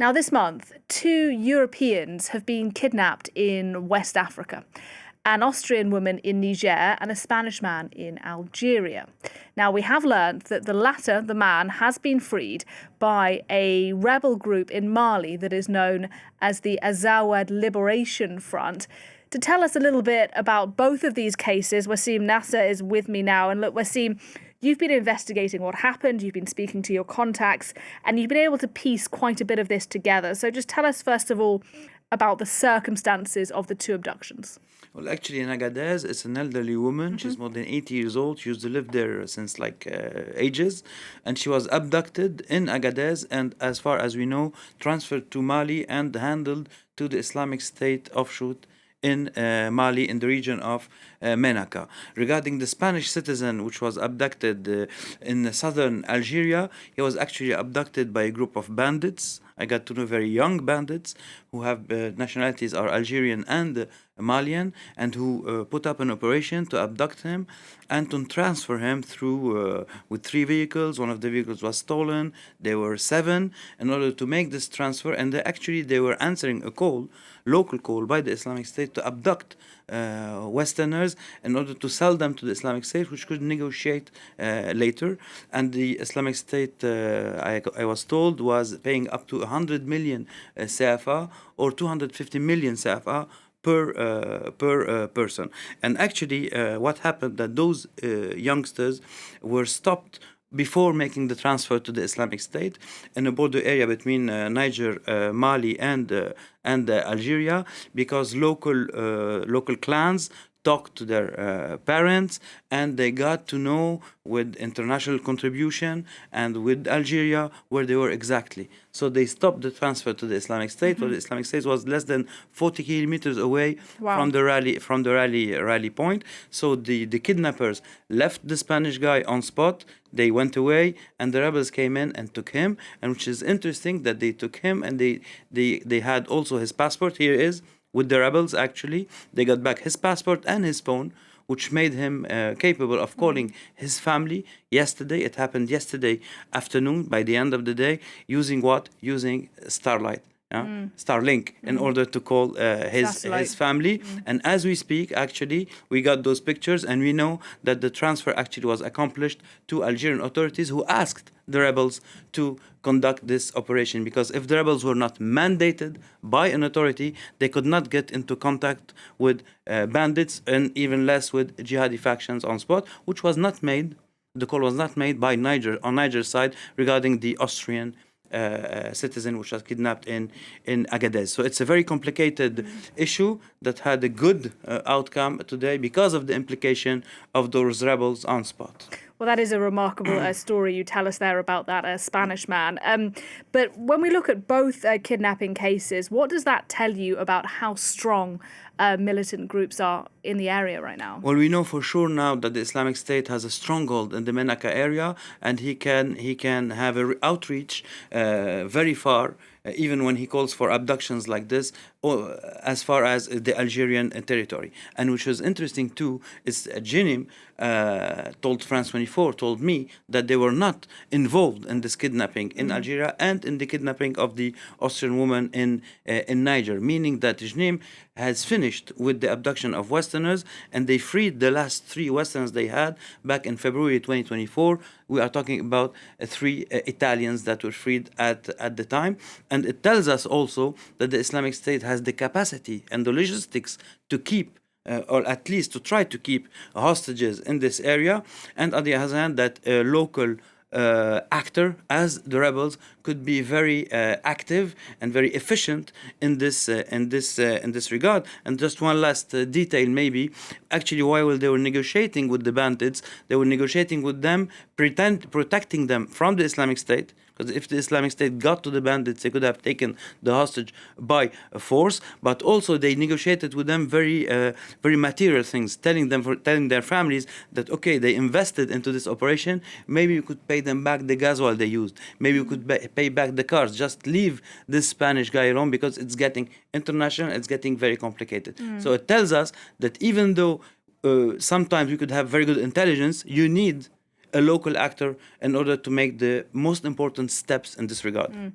Now, this month, 2 Europeans have been kidnapped in West Africa. An Austrian woman in Niger and a Spanish man in Algeria. Now, we have learned that the latter, the man, has been freed by a rebel group in Mali that is known as the Azawad Liberation Front. To tell us a little bit about both of these cases, Wassim Nasr is with me now. And look, Wassim, you've been investigating what happened, you've been speaking to your contacts, and you've been able to piece quite a bit of this together. So just tell us, first of all, about the circumstances of the 2 abductions. Well, actually, in Agadez, it's an elderly woman. She's more than 80 years old. She used to live there since ages. And she was abducted in Agadez and, as far as we know, transferred to Mali and handled to the Islamic State offshoot in Mali, in the region of Menaka. Regarding the Spanish citizen, which was abducted in southern Algeria, he was actually abducted by a group of bandits. I got to know very young bandits who have nationalities are Algerian and Malian, and who put up an operation to abduct him and to transfer him through with 3 vehicles. One of the vehicles was stolen. There were 7 in order to make this transfer, and they were answering a call, local call by the Islamic State to abduct Westerners in order to sell them to the Islamic State, which could negotiate later. And the Islamic State, I was told, was paying up to 100 million CFA or 250 million CFA per person. And actually, what happened that those youngsters were stopped before making the transfer to the Islamic State in a border area between Niger, Mali, and Algeria, because local clans talked to their parents, and they got to know with international contribution and with Algeria where they were exactly. So they stopped the transfer to the Islamic State, where the Islamic State was less than 40 kilometers away from the rally point. So the kidnappers left the Spanish guy on spot. They went away, and the rebels came in and took him. And which is interesting that they took him, and they had also his passport. Here is with the rebels. Actually, they got back his passport and his phone, which made him capable of calling his family yesterday. It happened yesterday afternoon, by the end of the day, using what? Using Starlink, in order to call his family. And as we speak, actually, we got those pictures, and we know that the transfer actually was accomplished to Algerian authorities, who asked the rebels to conduct this operation, because if the rebels were not mandated by an authority, they could not get into contact with bandits, and even less with jihadi factions on spot, which was not made. The call was not made by Niger, on Niger's side, regarding the Austrian citizen which was kidnapped in Agadez. So it's a very complicated issue that had a good outcome today because of the implication of those rebels on spot. Well, that is a remarkable story you tell us there about that Spanish man. But when we look at both kidnapping cases, what does that tell you about how strong militant groups are in the area right now? Well, we know for sure now that the Islamic State has a stronghold in the Menaka area, and he can have an outreach very far, even when he calls for abductions like this, or as far as the Algerian territory. And which was interesting too is Jenim told France 24, told me that they were not involved in this kidnapping in Algeria and in the kidnapping of the Austrian woman in Niger, meaning that Jenim has finished with the abduction of Westerners, and they freed the last 3 Westerners they had back in February 2024. We are talking about 3 Italians that were freed at the time. And it tells us also that the Islamic State has the capacity and the logistics to keep, or at least to try to keep, hostages in this area. And on the other hand, that a local actor, as the rebels, could be very active and very efficient in this regard. And just one last detail, maybe. Actually, while they were negotiating with the bandits, they were negotiating with them, protecting them from the Islamic State. Because if the Islamic State got to the bandits, they could have taken the hostage by force. But also they negotiated with them very material things, telling their families that, okay, they invested into this operation. Maybe you could pay them back the gas oil they used. Maybe you could pay back the cars. Just leave this Spanish guy alone, because it's getting international. It's getting very complicated. So it tells us that even though sometimes we could have very good intelligence, you need a local actor in order to make the most important steps in this regard.